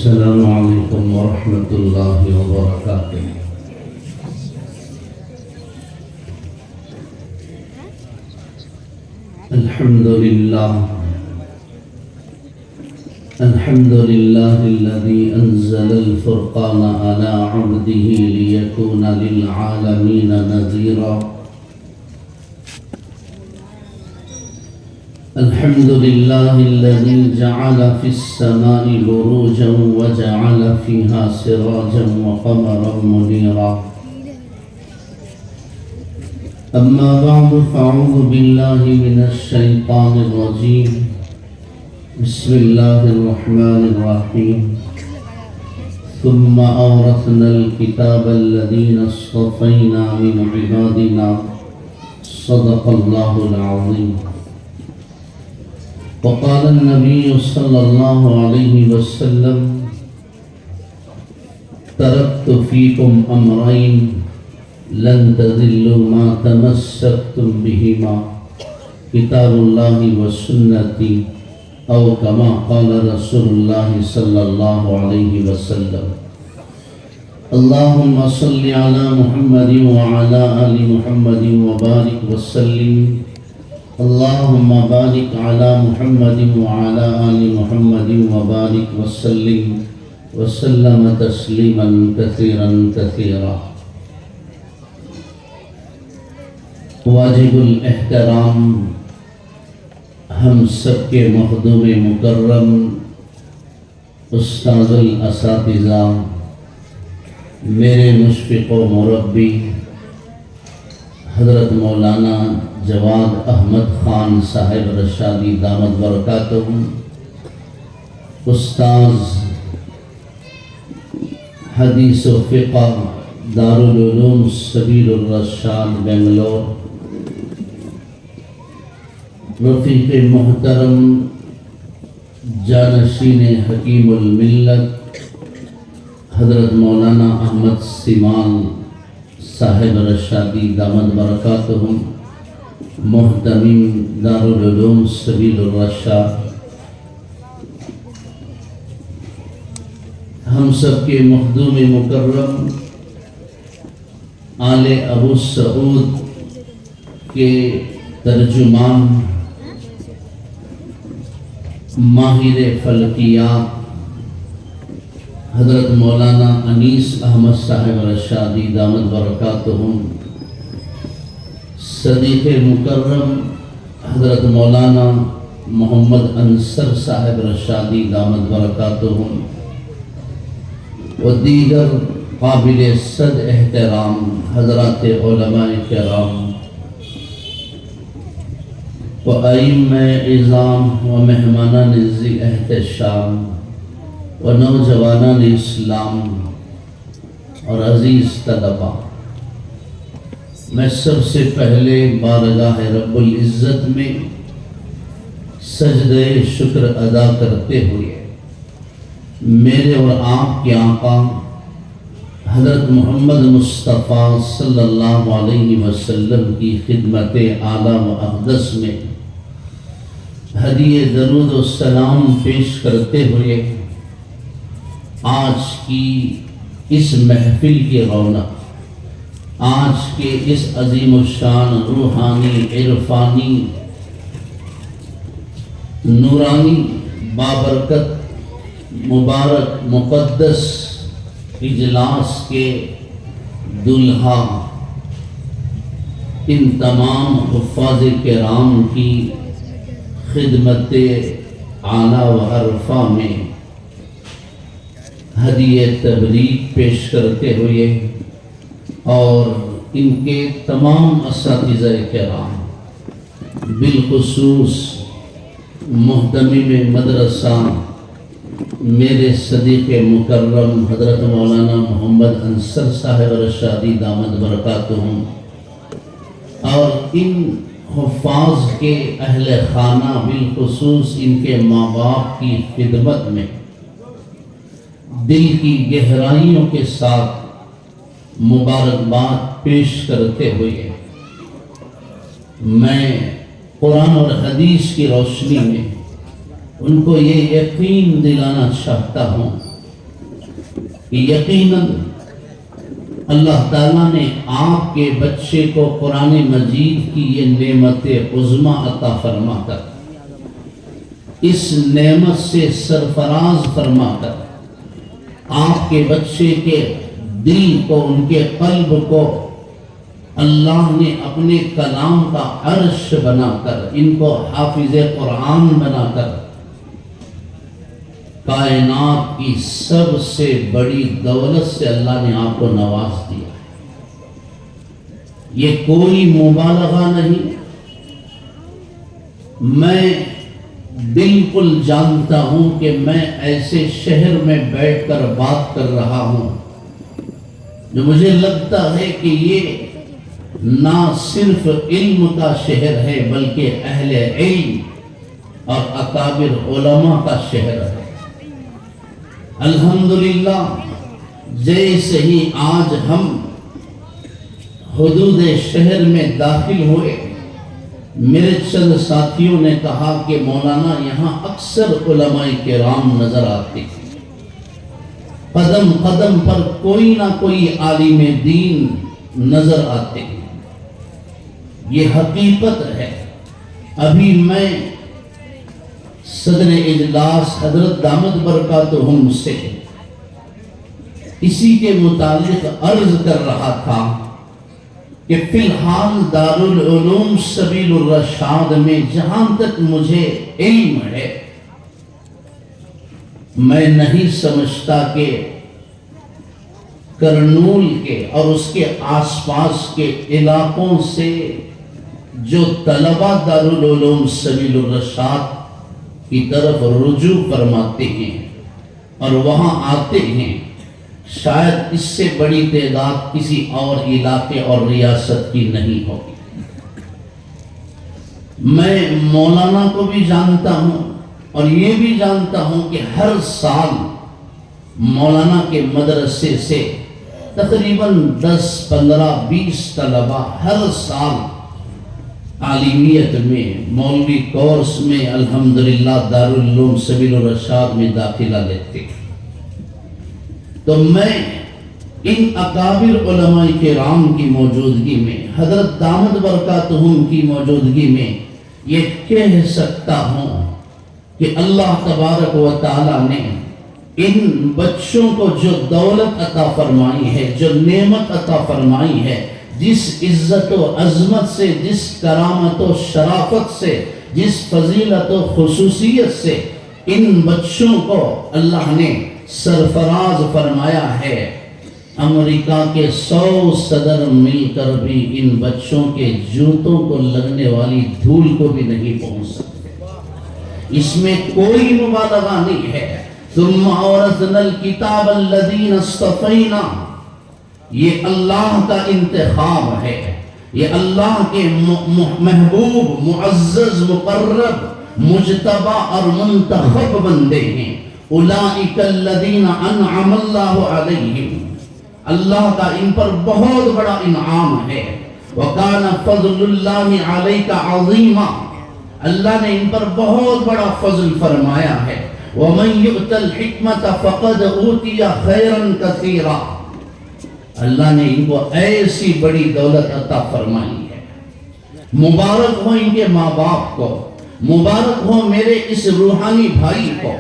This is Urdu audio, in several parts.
السلام عليكم ورحمة الله وبركاته. الحمد لله الذي أنزل الفرقان على عبده ليكون للعالمين نذيرا. الحمد لله الذي جعل في السماء بروجا وجعل فيها سراجا وقمرا منيرا. أما بعد فأعوذ بالله من الشيطان الرجيم. بسم الله الرحمن الرحيم. ثم أورثنا الكتاب الذين اصطفينا من عبادنا. صدق الله العظيم. وقال النبي صلى الله عليه وسلم: تركت فيكم أمرين لن تضلوا ما تمسكتم بهما كتاب الله وسنتي أو كما قال رسول الله صلى الله عليه وسلم. اللهم صل على محمد وعلى آل محمد وبارك وسلم. اللهم بارك على محمد وعلى آل محمد وبارك وسلم تسليما كثيرا كثيرا. واجب الاحترام ہم سب کے مخدوم مکرم استاذ الاساتذہ، میرے مشفق و مربی حضرت مولانا جواد احمد خان صاحب رشادی دامت برکاتہم، استاذ حدیث و فقہ دارالعلوم سبیل الرشاد بنگلور، رفیق محترم جانشین حکیم الملت حضرت مولانا احمد سیمان صاحب رشادی دامت برکاتہم، محتمم دارالعلوم سبیل الرشاد، ہم سب کے مخدوم مکرم آل ابو سعود کے ترجمان، ماہر فلکیات حضرت مولانا انیس احمد صاحب رشادی دامت برکاتہم، صدیق مکرم حضرت مولانا محمد انصر صاحب رشادی دامت برکاتہم، و دیگر قابل صد احترام حضرات علماء کرام و ائمہ اعظام و مہمانان ذی احتشام و نوجوانان اسلام اور عزیز طلباء، میں سب سے پہلے بارگاہ رب العزت میں سجدہ شکر ادا کرتے ہوئے میرے اور آپ کے آقا حضرت محمد مصطفیٰ صلی اللہ علیہ وسلم کی خدمت اعلیٰ و اقدس میں ہدیہ درود و سلام پیش کرتے ہوئے آج کی اس محفل کی رونق، آج کے اس عظیم الشان روحانی عرفانی نورانی بابرکت مبارک مقدس اجلاس کے دلہا ان تمام حفاظ کرام کی خدمت اعلیٰ و عرفہ میں ہدیہ تبریک پیش کرتے ہوئے اور ان کے تمام اساتذہ کرام بالخصوص محتمم مدرسہ میرے صدیق مکرم حضرت مولانا محمد انصر صاحب رشادی دامت برکاتہم اور ان حفاظ کے اہل خانہ بالخصوص ان کے ماں باپ کی خدمت میں دل کی گہرائیوں کے ساتھ مبارکباد پیش کرتے ہوئے میں قرآن اور حدیث کی روشنی میں ان کو یہ یقین دلانا چاہتا ہوں کہ یقیناً اللہ تعالیٰ نے آپ کے بچے کو قرآن مجید کی یہ نعمت عظمیٰ عطا فرما کر، اس نعمت سے سرفراز فرما کر آپ کے بچے کے دل کو، ان کے قلب کو اللہ نے اپنے کلام کا عرش بنا کر، ان کو حافظ قرآن بنا کر کائنات کی سب سے بڑی دولت سے اللہ نے آپ کو نواز دیا ہے۔ یہ کوئی مبالغہ نہیں، میں بالکل جانتا ہوں کہ میں ایسے شہر میں بیٹھ کر بات کر رہا ہوں جو مجھے لگتا ہے کہ یہ نہ صرف علم کا شہر ہے بلکہ اہل علم اور اکابر علماء کا شہر ہے۔ الحمدللہ جیسے ہی آج ہم حدود شہر میں داخل ہوئے، میرے چند ساتھیوں نے کہا کہ مولانا یہاں اکثر علماء کرام نظر آتے ہیں، قدم قدم پر کوئی نہ کوئی عالم دین نظر آتے ہیں۔ یہ حقیقت ہے۔ ابھی میں صدر اجلاس حضرت دامت برکاتہم سے اسی کے متعلق عرض کر رہا تھا کہ فی الحال دارالعلوم سبیل الرشاد میں جہاں تک مجھے علم ہے، میں نہیں سمجھتا کہ کرنول کے اور اس کے آس پاس کے علاقوں سے جو طلبہ دارالعلوم سبیل الرشاد کی طرف رجوع فرماتے ہیں اور وہاں آتے ہیں، شاید اس سے بڑی تعداد کسی اور علاقے اور ریاست کی نہیں ہوگی۔ میں مولانا کو بھی جانتا ہوں اور یہ بھی جانتا ہوں کہ ہر سال مولانا کے مدرسے سے تقریباً 10 15 20 طلبہ ہر سال عالمیت میں، مولوی کورس میں الحمدللہ دارالعلوم سبیل الرشاد میں داخلہ لیتے ہیں۔ تو میں ان اکابر علماء کرام کی موجودگی میں، حضرت دامت برکاتہم کی موجودگی میں یہ کہہ سکتا ہوں کہ اللہ تبارک و تعالیٰ نے ان بچوں کو جو دولت عطا فرمائی ہے، جو نعمت عطا فرمائی ہے، جس عزت و عظمت سے، جس کرامت و شرافت سے، جس فضیلت و خصوصیت سے ان بچوں کو اللہ نے سرفراز فرمایا ہے، امریکہ کے 100 صدر مل کر بھی ان بچوں کے جوتوں کو لگنے والی دھول کو بھی نہیں پہنچ سکتے۔ اس میں کوئی مبالغہ نہیں ہے۔ ثم اورثنا الکتاب الذین اصطفینا، یہ اللہ کا انتخاب ہے، یہ اللہ کے محبوب، معزز، مقرب، مجتبی اور منتخب بندے ہیں۔ اولئک الذین انعم اللہ علیہم، اللہ کا ان پر بہت بڑا انعام ہے۔ وکان فضل اللہ علیک عظیما، اللہ نے ان پر بہت بڑا فضل فرمایا ہے۔ ومن یؤت الحکمت فقد اوتی خیرا کثیرا، اللہ نے ان کو ایسی بڑی دولت عطا فرمائی ہے۔ مبارک ہو ان کے ماں باپ کو، مبارک ہو میرے اس روحانی بھائی کو۔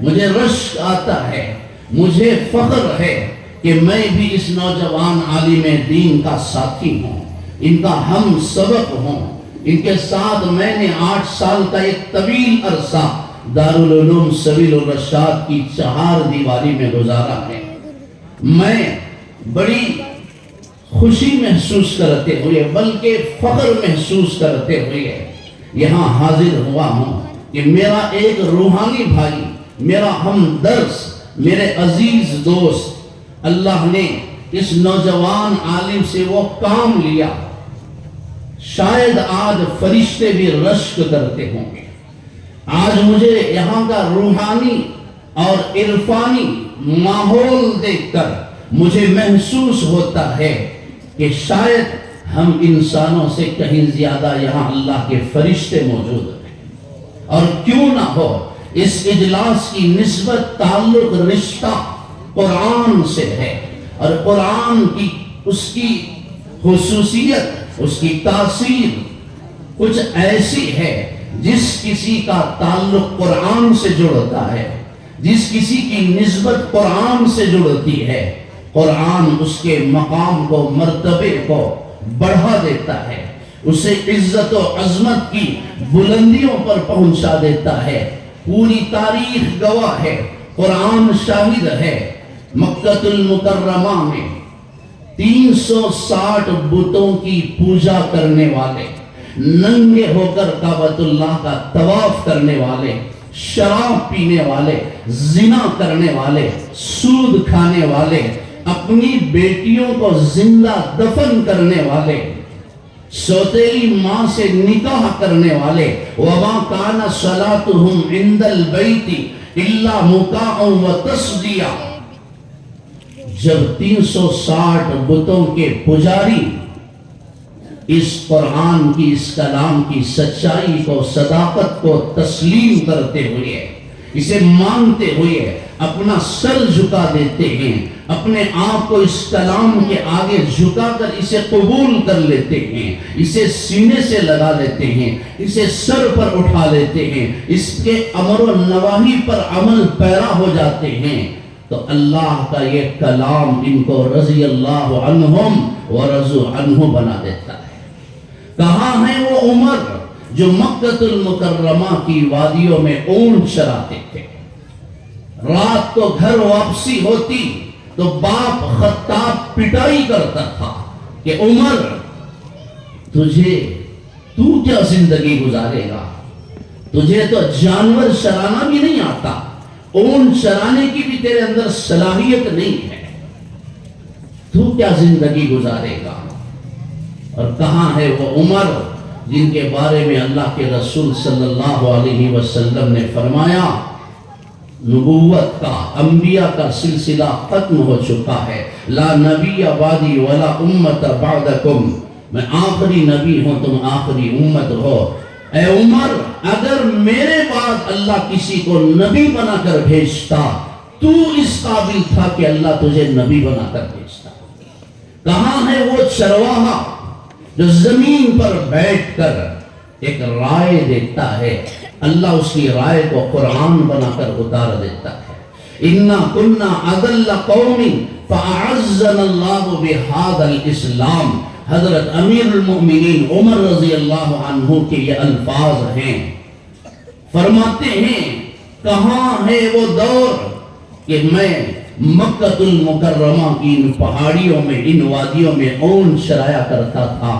مجھے رشک آتا ہے، مجھے فخر ہے کہ میں بھی اس نوجوان عالم دین کا ساتھی ہوں، ان کا ہم سبق ہوں۔ ان کے ساتھ میں نے 8 سال کا ایک طویل عرصہ دارالعلوم سبیل الرشاد کی 4 دیواری میں گزارا ہے۔ میں بڑی خوشی محسوس کرتے ہوئے، بلکہ فخر محسوس کرتے ہوئے یہاں حاضر ہوا ہوں کہ میرا ایک روحانی بھائی، میرا ہمدرس، میرے عزیز دوست، اللہ نے اس نوجوان عالم سے وہ کام لیا، شاید آج فرشتے بھی رشک کرتے ہوں گے۔ آج مجھے یہاں کا روحانی اور عرفانی ماحول دیکھ کر مجھے محسوس ہوتا ہے کہ شاید ہم انسانوں سے کہیں زیادہ یہاں اللہ کے فرشتے موجود ہیں۔ اور کیوں نہ ہو، اس اجلاس کی نسبت، تعلق، رشتہ قرآن سے ہے، اور قرآن کی اس کی خصوصیت، اس کی تاثیر کچھ ایسی ہے، جس کسی کا تعلق قرآن سے جڑتا ہے، جس کسی کی نسبت قرآن سے جڑتی ہے، قرآن اس کے مقام کو، مرتبے کو بڑھا دیتا ہے، اسے عزت و عظمت کی بلندیوں پر پہنچا دیتا ہے۔ پوری تاریخ گواہ ہے، قرآن شاہد ہے۔ مکہ المکرمہ میں 360 بتوں کی پوجا کرنے والے، ننگے ہو کر کعبۃ اللہ کا طواف کرنے والے، شراب پینے والے، زنا کرنے والے، سود کھانے والے، اپنی بیٹیوں کو زندہ دفن کرنے والے، سوتیلی ماں سے نکاح کرنے والے، وَمَا كَانَ صَلَاتُهُمْ عِنْدَ الْبَيْتِ إِلَّا مُكَاءً وَتَصْدِيَةً۔ جب 360 بتوں کے پجاری اس قرآن کی، اس کلام کی سچائی کو، صداقت کو تسلیم کرتے ہوئے، اسے مانتے ہوئے اپنا سر جھکا دیتے ہیں، اپنے آپ کو اس کلام کے آگے جھکا کر اسے قبول کر لیتے ہیں، اسے سینے سے لگا لیتے ہیں، اسے سر پر اٹھا لیتے ہیں، اس کے امر و نواہی پر عمل پیرا ہو جاتے ہیں، تو اللہ کا یہ کلام ان کو رضی اللہ عنہم ورضوا عنہ بنا دیتا ہے۔ کہاں ہیں وہ عمر جو مکہ المکرمہ کی وادیوں میں اونٹ چراتے تھے؟ رات کو گھر واپسی ہوتی تو باپ خطاب پٹائی کرتا تھا کہ عمر تو کیا زندگی گزارے گا؟ تجھے تو جانور چرانا بھی نہیں آتا، اونٹ چرانے کی بھی تیرے اندر صلاحیت نہیں ہے، تو کیا زندگی گزارے گا؟ اور کہاں ہے وہ عمر جن کے بارے میں اللہ کے رسول صلی اللہ علیہ وسلم نے فرمایا نبوت کا، انبیاء کا سلسلہ ختم ہو چکا ہے، لا نبی بعدی ولا امت بعدکم، میں آخری نبی ہوں، تم آخری امت ہو۔ اے عمر، اگر میرے بعد اللہ کسی کو نبی بنا کر بھیجتا تو اس قابل تھا کہ اللہ تجھے نبی بنا کر بھیجتا۔ کہاں ہے وہ چرواہا جو زمین پر بیٹھ کر ایک رائے دیتا ہے، اللہ اس کی رائے کو قرآن بنا کر اتار دیتا ہے۔ اِنَّا كُنَّا أَذَلَّ قَوْمٍ فَأَعَزَّنَا اللَّهُ بِهَذَا الْإِسْلَامِ۔ حضرت امیر المؤمنین عمر رضی اللہ عنہ کے یہ الفاظ ہیں، فرماتے ہیں کہاں ہے وہ دور کہ میں مکہ المکرمہ کی ان پہاڑیوں میں، ان وادیوں میں اونٹ چرایا کرتا تھا،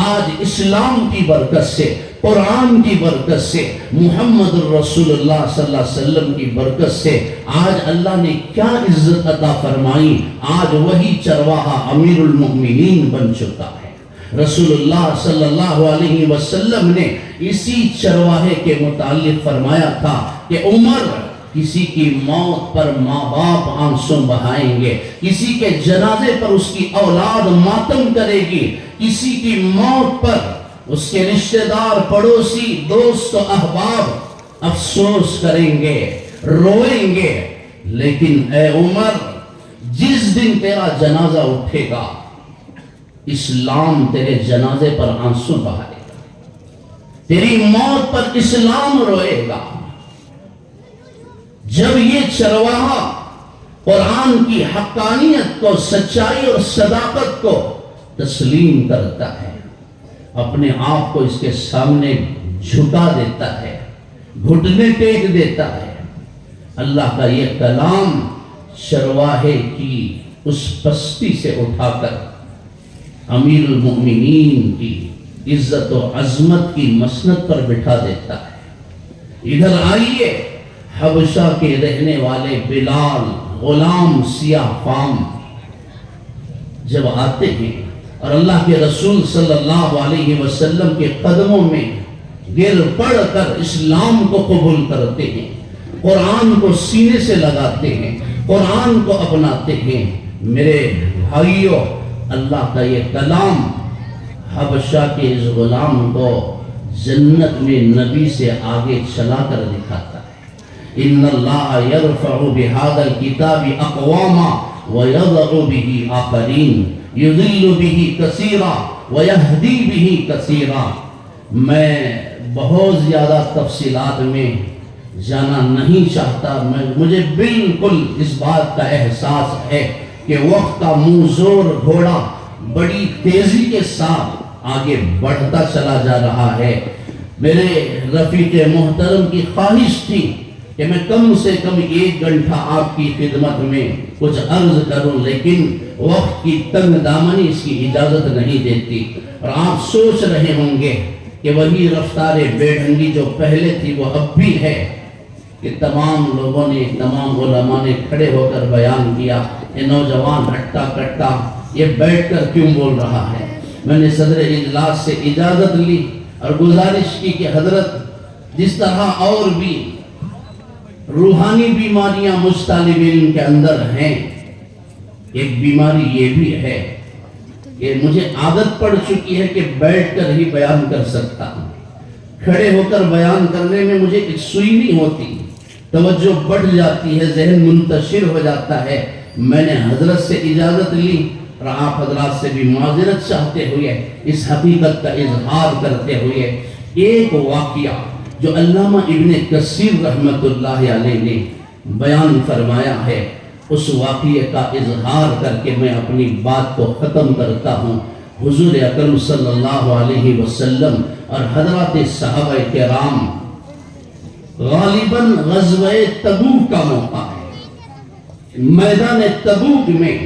آج اسلام کی برکت سے، قرآن کی برکت سے، محمد الرسول اللہ صلی اللہ علیہ وسلم کی برکت سے آج اللہ نے کیا عزت عطا فرمائی، آج وہی چرواہا امیر المؤمنین بن چکا ہے۔ رسول اللہ صلی اللہ علیہ وسلم نے اسی چرواہے کے متعلق فرمایا تھا کہ عمر، کسی کی موت پر ماں باپ آنسو بہائیں گے، کسی کے جنازے پر اس کی اولاد ماتم کرے گی، کسی کی موت پر اس کے رشتہ دار، پڑوسی، دوست و احباب افسوس کریں گے، روئیں گے، لیکن اے عمر، جس دن تیرا جنازہ اٹھے گا اسلام تیرے جنازے پر آنسو بہائے گا، تیری موت پر اسلام روئے گا۔ جب یہ چرواہا قرآن کی حقانیت کو، سچائی اور صداقت کو تسلیم کرتا ہے، اپنے آپ کو اس کے سامنے جھکا دیتا ہے، گھٹنے ٹیک دیتا ہے، اللہ کا یہ کلام چرواہے کی اس پستی سے اٹھا کر امیر المؤمنین کی عزت و عظمت کی مسند پر بٹھا دیتا ہے۔ ادھر آئیے، حبشہ کے رہنے والے بلال، غلام سیاہ فام جب آتے ہیں اور اللہ کے رسول صلی اللہ علیہ وسلم کے قدموں میں گر پڑ کر اسلام کو قبول کرتے ہیں، قرآن کو سینے سے لگاتے ہیں، قرآن کو اپناتے ہیں، میرے بھائیوں، اللہ کا یہ کلام حبشہ کے اس غلام کو جنت میں نبی سے آگے چلا کر دکھاتا ہے۔ ان اللہ یرفع بہذا الکتاب اقواما ویضع بہ آخرین یضل بہ کثیرا ویہدی بہ کثیرا۔ میں بہت زیادہ تفصیلات میں جانا نہیں چاہتا، مجھے بالکل اس بات کا احساس ہے کہ وقت کا منہ زور گھوڑا بڑی تیزی کے ساتھ آگے بڑھتا چلا جا رہا ہے۔ میرے رفیق محترم کی خواہش تھی کہ میں کم سے کم 1 گھنٹہ آپ کی خدمت میں کچھ عرض کروں، لیکن وقت کی تنگ دامنی اس کی اجازت نہیں دیتی۔ اور آپ سوچ رہے ہوں گے کہ وہی رفتار بے ڈھنگی جو پہلے تھی وہ اب بھی ہے، کہ تمام لوگوں نے، تمام علماء نے کھڑے ہو کر بیان کیا، یہ نوجوان ہٹا کٹا یہ بیٹھ کر کیوں بول رہا ہے۔ میں نے صدر اجلاس سے اجازت لی اور گزارش کی کہ حضرت، جس طرح اور بھی روحانی بیماریاں مجھ طالب علم کے اندر ہیں، ایک بیماری یہ بھی ہے کہ مجھے عادت پڑ چکی ہے کہ بیٹھ کر ہی بیان کر سکتا ہوں، کھڑے ہو کر بیان کرنے میں مجھے ایک سوئی نہیں ہوتی، توجہ بڑھ جاتی ہے، ذہن منتشر ہو جاتا ہے۔ میں نے حضرت سے اجازت لی اور آپ حضرات سے بھی معذرت چاہتے ہوئے، اس حقیقت کا اظہار کرتے ہوئے، ایک واقعہ جو علامہ ابن کثیر رحمت اللہ علیہ نے بیان فرمایا ہے، اس واقعے کا اظہار کر کے میں اپنی بات کو ختم کرتا ہوں۔ حضور اکرم صلی اللہ علیہ وسلم اور حضرات صحابہ کرام، غالباً غزوہ تبوک کا موقع ہے۔ میدان تبوک میں،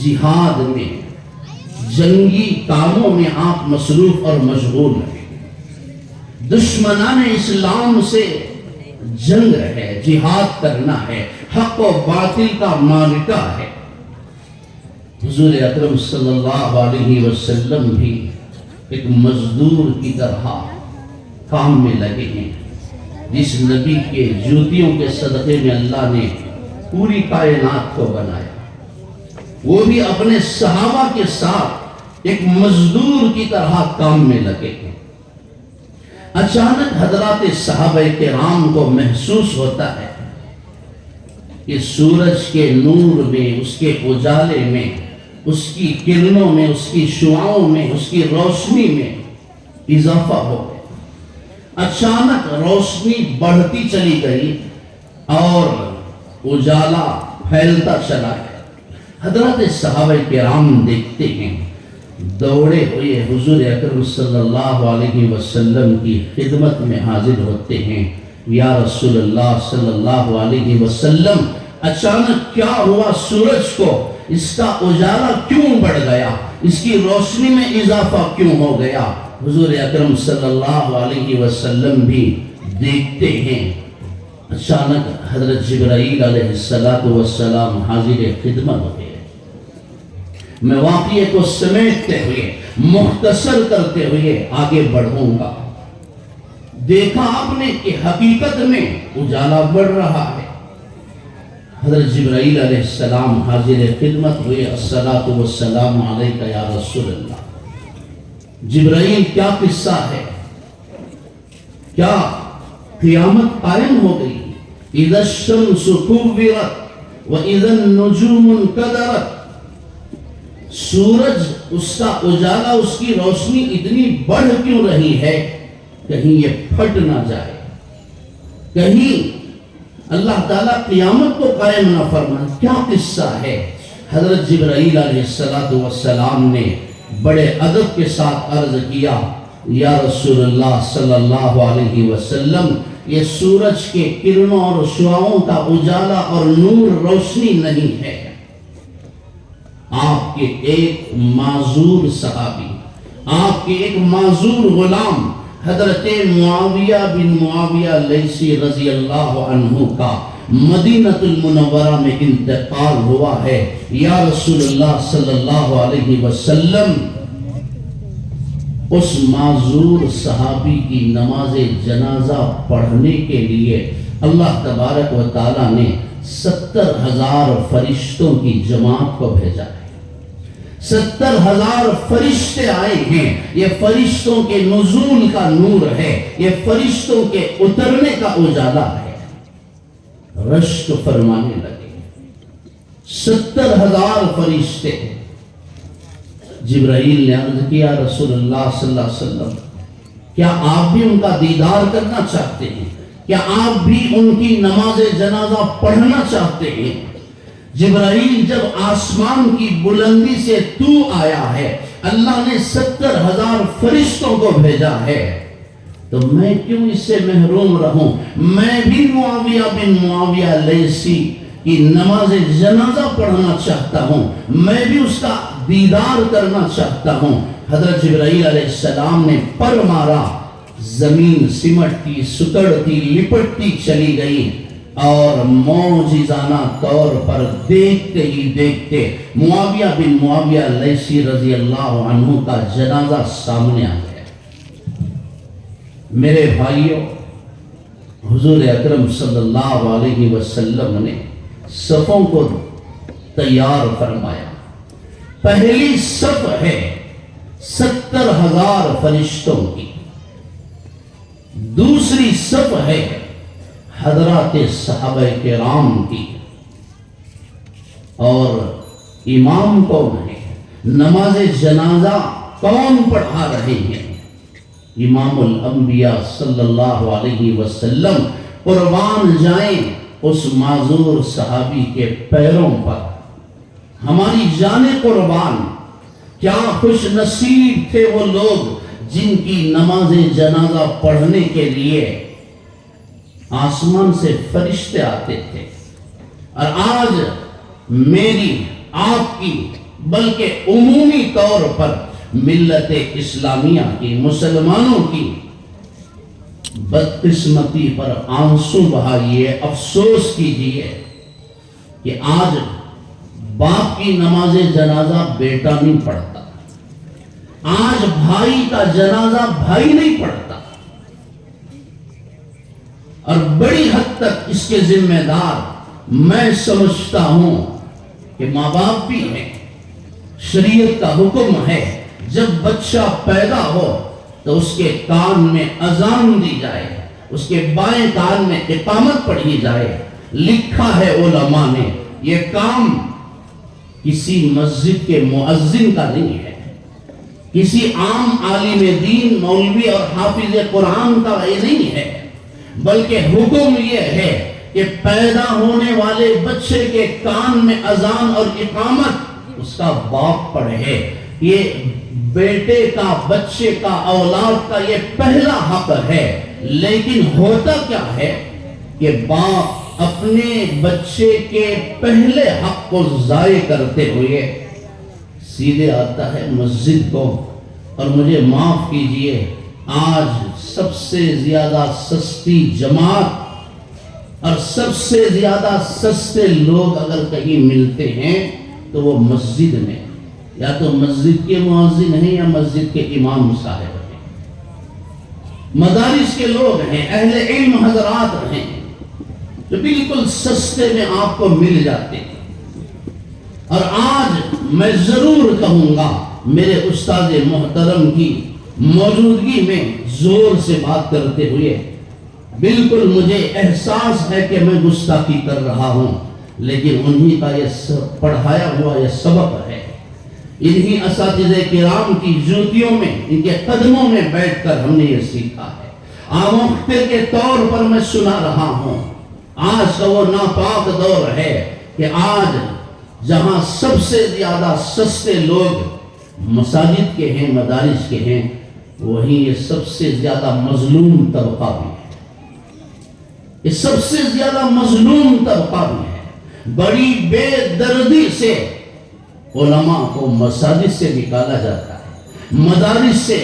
جہاد میں، جنگی کاموں میں آپ مصروف اور مشغول ہیں۔ دشمنان اسلام سے جنگ ہے، جہاد کرنا ہے، حق و باطل کا معرکہ ہے۔ حضور اکرم صلی اللہ علیہ وسلم بھی ایک مزدور کی طرح کام میں لگے ہیں۔ جس نبی کے جوتیوں کے صدقے میں اللہ نے پوری کائنات کو بنایا، وہ بھی اپنے صحابہ کے ساتھ ایک مزدور کی طرح کام میں لگے ہیں۔ اچانک حضرات صحابہ کرام کو محسوس ہوتا ہے کہ سورج کے نور میں، اس کے اجالے میں، اس کی کرنوں میں، اس کی شعاؤں میں، اس کی روشنی میں اضافہ ہو گیا۔ اچانک روشنی بڑھتی چلی گئی اور اجالا پھیلتا چلا گیا۔ حضرات صحابہ کرام دیکھتے ہیں، دوڑے ہوئے حضور اکرم صلی اللہ علیہ وسلم کی خدمت میں حاضر ہوتے ہیں۔ یا رسول اللہ صلی اللہ علیہ وسلم، اچانک کیا ہوا؟ سورج کو اس کا اجالا کیوں بڑھ گیا؟ اس کی روشنی میں اضافہ کیوں ہو گیا؟ حضور اکرم صلی اللہ علیہ وسلم بھی دیکھتے ہیں۔ اچانک حضرت جبرائیل علیہ السلام حاضر خدمت ہو گئے۔ میں واقعے کو سمیٹتے ہوئے، مختصر کرتے ہوئے آگے بڑھوں گا۔ دیکھا آپ نے کہ حقیقت میں اجالا بڑھ رہا ہے۔ حضرت جبرائیل علیہ السلام حاضر خدمت ہوئے۔ الصلاۃ والسلام علیک یا رسول اللہ۔ جبرائیل، کیا قصہ ہے؟ کیا قیامت قائم ہو گئی؟ اذا الشمس كورت واذا النجوم انكدرت۔ سورج، اس کا اجالا، اس کی روشنی اتنی بڑھ کیوں رہی ہے؟ کہیں یہ پھٹ نہ جائے، کہیں اللہ تعالیٰ قیامت کو قائم نہ فرمائے۔ کیا قصہ ہے؟ حضرت جبرائیل علیہ السلام نے بڑے ادب کے ساتھ عرض کیا، یا رسول اللہ صلی اللہ علیہ وسلم، یہ سورج کے کرنوں اور شعاؤں کا اجالا اور نور روشنی نہیں ہے، آپ کے ایک معذور صحابی، آپ کے ایک معذور غلام حضرت معاویہ بن معاویہ لیثی رضی اللہ عنہ کا مدینہ المنورہ میں انتقال ہوا ہے۔ یا رسول اللہ صلی اللہ علیہ وسلم، اس معذور صحابی کی نماز جنازہ پڑھنے کے لیے اللہ تبارک و تعالیٰ نے 70,000 فرشتوں کی جماعت کو بھیجا ہے۔ 70,000 فرشتے آئے ہیں۔ یہ فرشتوں کے نزول کا نور ہے، یہ فرشتوں کے اترنے کا اجالا ہے۔ رشک فرمانے لگے. 70,000 فرشتے. جبرائیل نے عرض کیا رسول اللہ صلی اللہ علیہ وسلم کیا آپ بھی ان کا دیدار کرنا چاہتے ہیں؟ کیا آپ بھی ان کی نماز جنازہ پڑھنا چاہتے ہیں؟ جبرائیل جب آسمان کی بلندی سے تو آیا ہے، اللہ نے 70,000 فرشتوں کو بھیجا ہے، تو میں کیوں اس سے محروم رہوں؟ میں بھی معاویہ بن معاویہ لیثی کی نماز جنازہ پڑھنا چاہتا ہوں، میں بھی اس کا دیدار کرنا چاہتا ہوں. حضرت جبرائیل علیہ السلام نے پر مارا، زمین سمٹتی سکڑتی لپٹتی چلی گئی، اور معجزانہ طور پر دیکھتے ہی دیکھتے معاویہ بن معاویہ لیثی رضی اللہ عنہ کا جنازہ سامنے آ گیا. میرے بھائیوں، حضور اکرم صلی اللہ علیہ وسلم نے صفوں کو تیار فرمایا. پہلی صف ہے 70,000 فرشتوں کی، دوسری صف ہے حضرات صحابہ کرام کی، اور امام کون ہے؟ نماز جنازہ کون پڑھا رہے ہیں؟ امام الانبیاء صلی اللہ علیہ وسلم. قربان جائیں اس معذور صحابی کے پیروں پر، ہماری جانیں قربان. کیا خوش نصیب تھے وہ لوگ جن کی نماز جنازہ پڑھنے کے لیے آسمان سے فرشتے آتے تھے. اور آج میری آپ کی بلکہ عمومی طور پر ملت اسلامیہ کی، مسلمانوں کی بدقسمتی پر آنسو بہائیے، افسوس کیجئے کہ آج باپ کی نماز جنازہ بیٹا نہیں پڑھتا، آج بھائی کا جنازہ بھائی نہیں پڑھتا، اور بڑی حد تک اس کے ذمہ دار میں سمجھتا ہوں کہ ماں باپ بھی ہیں. شریعت کا حکم ہے جب بچہ پیدا ہو تو اس کے کان میں اذان دی جائے، اس کے بائیں کان میں اقامت پڑھی جائے. لکھا ہے علماء نے، یہ کام کسی مسجد کے مؤذن کا نہیں ہے، کسی عام عالم دین مولوی اور حافظ قرآن کا یہ نہیں ہے، بلکہ حکم یہ ہے کہ پیدا ہونے والے بچے کے کان میں اذان اور اقامت اس کا باپ پڑھے. یہ بیٹے کا، بچے کا، اولاد کا یہ پہلا حق ہے. لیکن ہوتا کیا ہے کہ باپ اپنے بچے کے پہلے حق کو ضائع کرتے ہوئے سیدھے آتا ہے مسجد کو. اور مجھے معاف کیجئے، آج سب سے زیادہ سستی جماعت اور سب سے زیادہ سستے لوگ اگر کہیں ملتے ہیں تو وہ مسجد میں، یا تو مسجد کے مؤذن ہیں یا مسجد کے امام صاحب ہیں، مدارس کے لوگ ہیں، اہل علم حضرات ہیں، جو بالکل سستے میں آپ کو مل جاتے ہیں. اور آج میں ضرور کہوں گا، میرے استاد محترم کی موجودگی میں زور سے بات کرتے ہوئے، بالکل مجھے احساس ہے کہ میں گستاخی کر رہا ہوں، لیکن انہی کا یہ پڑھایا ہوا یہ سبق ہے. انہی اساتذہ کرام کی جوتیوں میں، ان کے قدموں میں بیٹھ کر ہم نے یہ سیکھا ہے. آموختے کے طور پر میں سنا رہا ہوں. آج کا وہ ناپاک دور ہے کہ آج جہاں سب سے زیادہ سستے لوگ مساجد کے ہیں، مدارس کے ہیں، وہیں یہ سب سے زیادہ مظلوم طبقہ بھی ہے. یہ سب سے زیادہ مظلوم طبقہ بھی ہے. بڑی بے دردی سے علماء کو مساجد سے نکالا جاتا ہے، مدارس سے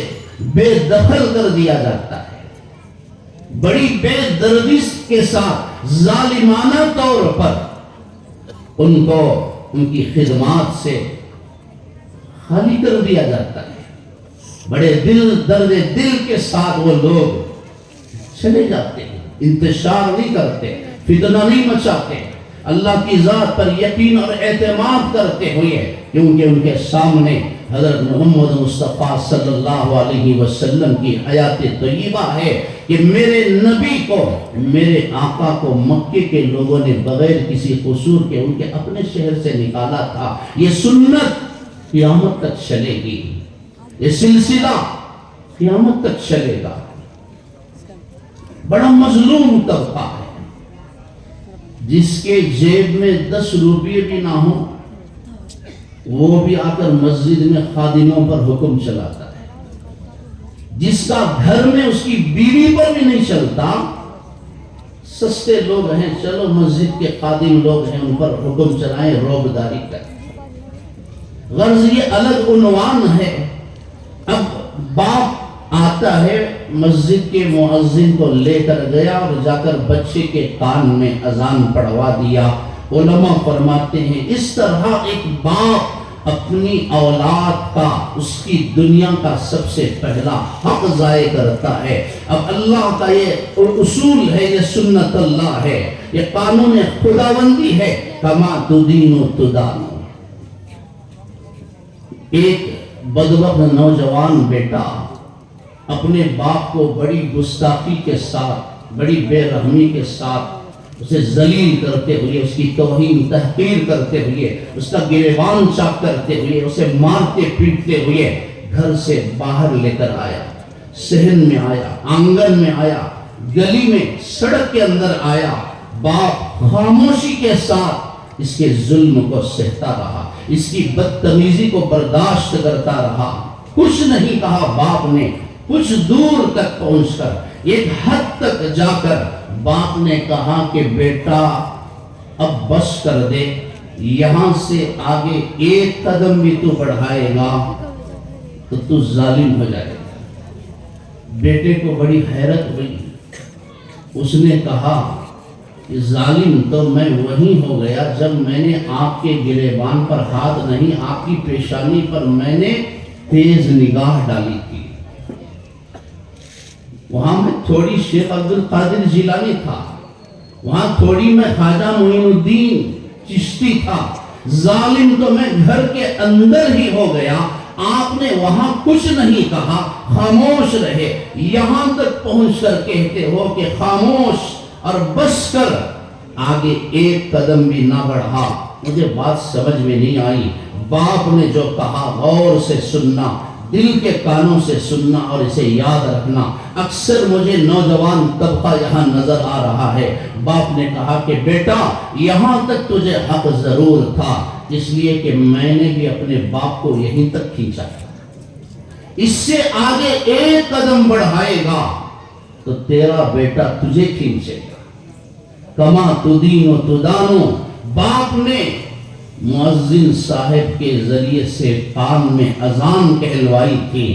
بے دخل کر دیا جاتا ہے. بڑی بے دردی کے ساتھ ظالمانہ طور پر ان کو ان کی خدمات سے خالی کر دیا جاتا ہے. بڑے درد دل کے ساتھ وہ لوگ چلے جاتے ہیں، انتشار نہیں کرتے، فتنہ نہیں مچاتے، اللہ کی ذات پر یقین اور اعتماد کرتے ہوئے، کیونکہ ان کے سامنے حضرت محمد مصطفیٰ صلی اللہ علیہ وسلم کی حیات طیبہ ہے کہ میرے نبی کو، میرے آقا کو مکے کے لوگوں نے بغیر کسی قصور کے ان کے اپنے شہر سے نکالا تھا۔ یہ سنت قیامت تک چلے گی، یہ سلسلہ قیامت تک چلے گا۔ بڑا مظلوم طبقہ ہے جس کے جیب میں 10 روپے بھی نہ ہو، وہ بھی آ کر مسجد میں خادموں پر حکم چلاتا ہے۔ جس کا گھر میں اس کی بیوی پر بھی نہیں چلتا، سستے لوگ ہیں، چلو مسجد کے خادم لوگ ہیں ان پر حکم چلائیں، روبداری کریں۔ غرض یہ الگ عنوان ہے۔ اب باپ آتا ہے، مسجد کے مؤذن کو لے کر گیا اور جا کر بچے کے کان میں اذان پڑھوا دیا۔ علماء فرماتے ہیں اس طرح ایک باپ اپنی اولاد کا، اس کی دنیا کا سب سے پہلا حق ضائع کرتا ہے۔ اب اللہ کا یہ اصول ہے، یہ سنت اللہ ہے، یہ قانون خداوندی ہے، کما تدین تدان۔ ایک بدبخت نوجوان بیٹا اپنے باپ کو بڑی گستاخی کے ساتھ، بڑی بے رحمی کے ساتھ اسے ذلیل کرتے ہوئے، اس کی توہین تحقیر کرتے ہوئے، اس کا گریبان چاک کرتے ہوئے، اسے مارتے پیٹتے ہوئے گھر سے باہر لے کر آیا، صحن میں آیا، آنگن میں آیا، گلی میں، سڑک کے اندر آیا۔ باپ خاموشی کے ساتھ اس کے ظلم کو سہتا رہا، اس کی بدتمیزی کو برداشت کرتا رہا، کچھ نہیں کہا باپ نے۔ کچھ دور تک پہنچ کر، ایک حد تک جا کر باپ نے کہا کہ بیٹا اب بس کر دے، یہاں سے آگے ایک قدم بھی تو بڑھائے گا تو تو ظالم ہو جائے گا۔ بیٹے کو بڑی حیرت ہوئی، اس نے کہا کہ ظالم تو میں وہی ہو گیا جب میں نے آپ کے گریبان پر ہاتھ نہیں، آپ کی پیشانی پر میں نے تیز نگاہ ڈالی تھی۔ وہاں میں تھوڑی شیخ عبد القادر جیلانی تھا، وہاں تھوڑی میں خواجہ معین الدین چشتی تھا۔ ظالم تو میں گھر کے اندر ہی ہو گیا، آپ نے وہاں کچھ نہیں کہا، خاموش رہے۔ یہاں تک پہنچ کر کہتے ہو کہ خاموش اور بس کر، آگے ایک قدم بھی نہ بڑھا۔ مجھے بات سمجھ میں نہیں آئی۔ باپ نے جو کہا غور سے سننا، دل کے کانوں سے سننا اور اسے یاد رکھنا۔ اکثر مجھے نوجوان طبقہ یہاں نظر آ رہا ہے۔ باپ نے کہا کہ بیٹا یہاں تک تجھے حق ضرور تھا، اس لیے کہ میں نے بھی اپنے باپ کو یہیں تک کھینچا تھا، اس سے آگے ایک قدم بڑھائے گا تو تیرا بیٹا تجھے کھینچے گا۔ کما تدین و تدانو۔ باپ نے مؤذن صاحب کے ذریعے سے کان میں اذان کہلوائی تھی،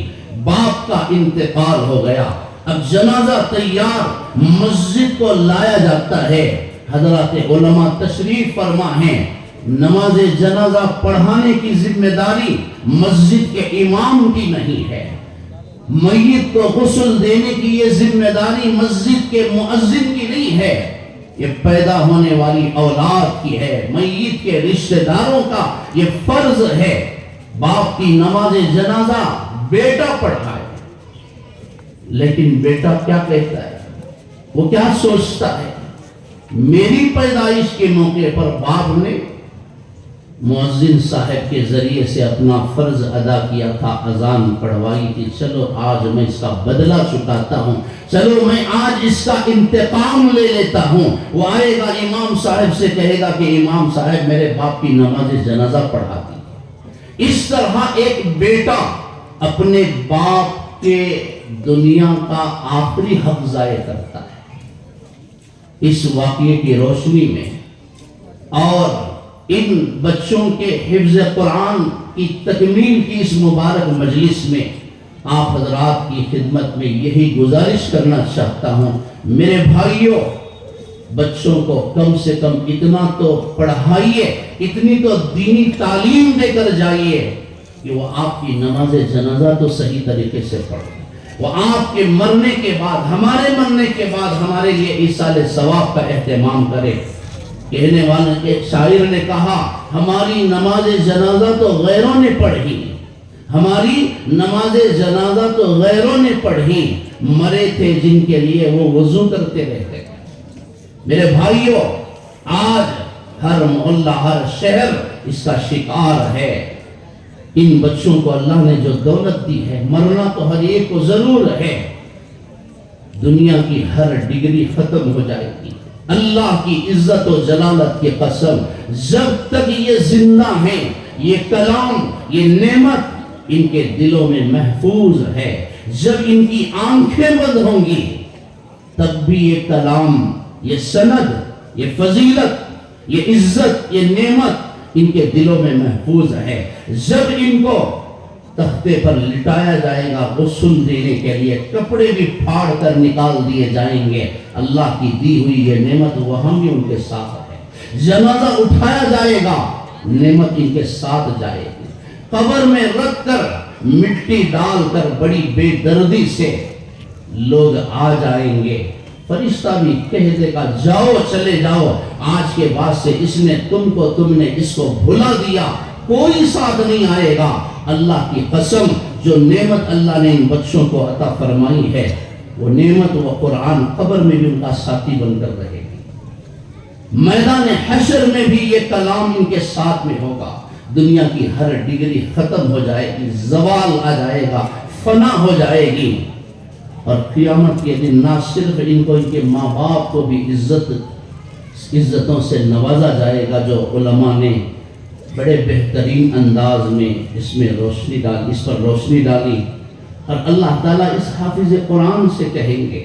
باپ کا انتقال ہو گیا۔ اب جنازہ تیار، مسجد کو لایا جاتا ہے۔ حضرات علماء تشریف فرما ہیں، نماز جنازہ پڑھانے کی ذمہ داری مسجد کے امام کی نہیں ہے، میت کو غسل دینے کی یہ ذمہ داری مسجد کے مؤذن کی نہیں ہے، یہ پیدا ہونے والی اولاد کی ہے، میت کے رشتہ داروں کا یہ فرض ہے۔ باپ کی نماز جنازہ بیٹا پڑھائے، لیکن بیٹا کیا کہتا ہے، وہ کیا سوچتا ہے؟ میری پیدائش کے موقع پر باپ نے مؤذن صاحب کے ذریعے سے اپنا فرض ادا کیا تھا، اذان پڑھوائی تھی، چلو آج میں اس کا بدلہ چکاتا ہوں، چلو میں آج اس کا انتقام لے لیتا ہوں۔ وہ آئے گا امام صاحب سے کہے گا کہ امام صاحب میرے باپ کی نماز جنازہ پڑھا دی۔ اس طرح ایک بیٹا اپنے باپ کے دنیا کا آخری حق ضائع کرتا ہے۔ اس واقعے کی روشنی میں اور ان بچوں کے حفظ قرآن کی تکمیل کی اس مبارک مجلس میں آپ حضرات کی خدمت میں یہی گزارش کرنا چاہتا ہوں، میرے بھائیوں، بچوں کو کم سے کم اتنا تو پڑھائیے، اتنی تو دینی تعلیم دے کر جائیے کہ وہ آپ کی نماز جنازہ تو صحیح طریقے سے پڑھیں، وہ آپ کے مرنے کے بعد، ہمارے مرنے کے بعد ہمارے لیے ایصال ثواب کا اہتمام کرے۔ کہنے والے کے شاعر نے کہا ہماری نماز جنازہ تو غیروں نے پڑھی، ہماری نماز جنازہ تو غیروں نے پڑھی، مرے تھے جن کے لیے وہ وضو کرتے رہتے۔ میرے بھائیوں، آج ہر محلہ، ہر شہر اس کا شکار ہے۔ ان بچوں کو اللہ نے جو دولت دی ہے، مرنا تو ہر ایک کو ضرور ہے، دنیا کی ہر ڈگری ختم ہو جائے گی۔ اللہ کی عزت و جلالت کی قسم، جب تک یہ زندہ ہیں، یہ کلام، یہ نعمت ان کے دلوں میں محفوظ ہے۔ جب ان کی آنکھیں بند ہوں گی تب بھی یہ کلام، یہ سند، یہ فضیلت، یہ عزت، یہ نعمت ان کے دلوں میں محفوظ ہے۔ جب ان کو تختے پر لٹایا جائے گا غسل دینے کے لیے، کپڑے بھی پھاڑ کر نکال دیے جائیں گے، اللہ کی دی ہوئی یہ نعمت وہاں بھی ان کے ساتھ ہے۔ جنازہ اٹھایا جائے گا، نعمت ان کے ساتھ جائے گی۔ قبر میں رکھ کر مٹی ڈال کر بڑی بے دردی سے لوگ آ جائیں گے، فرشتہ بھی کہہ دے گا جاؤ، چلے جاؤ، آج کے بعد سے اس نے تم نے اس کو بھلا دیا، کوئی ساتھ نہیں آئے گا۔ اللہ کی قسم، جو نعمت اللہ نے ان بچوں کو عطا فرمائی ہے، وہ نعمت و قرآن قبر میں بھی ان کا ساتھی بن کر رہے گی، میدان حشر میں بھی یہ کلام ان کے ساتھ میں ہوگا۔ دنیا کی ہر ڈگری ختم ہو جائے گی، زوال آ جائے گا، فنا ہو جائے گی، اور قیامت کے دن نہ صرف ان کو، ان کے ماں باپ کو بھی عزتوں سے نوازا جائے گا، جو علماء نے بڑے بہترین انداز میں اس پر روشنی ڈالی۔ اور اللہ تعالیٰ اس حافظ قرآن سے کہیں گے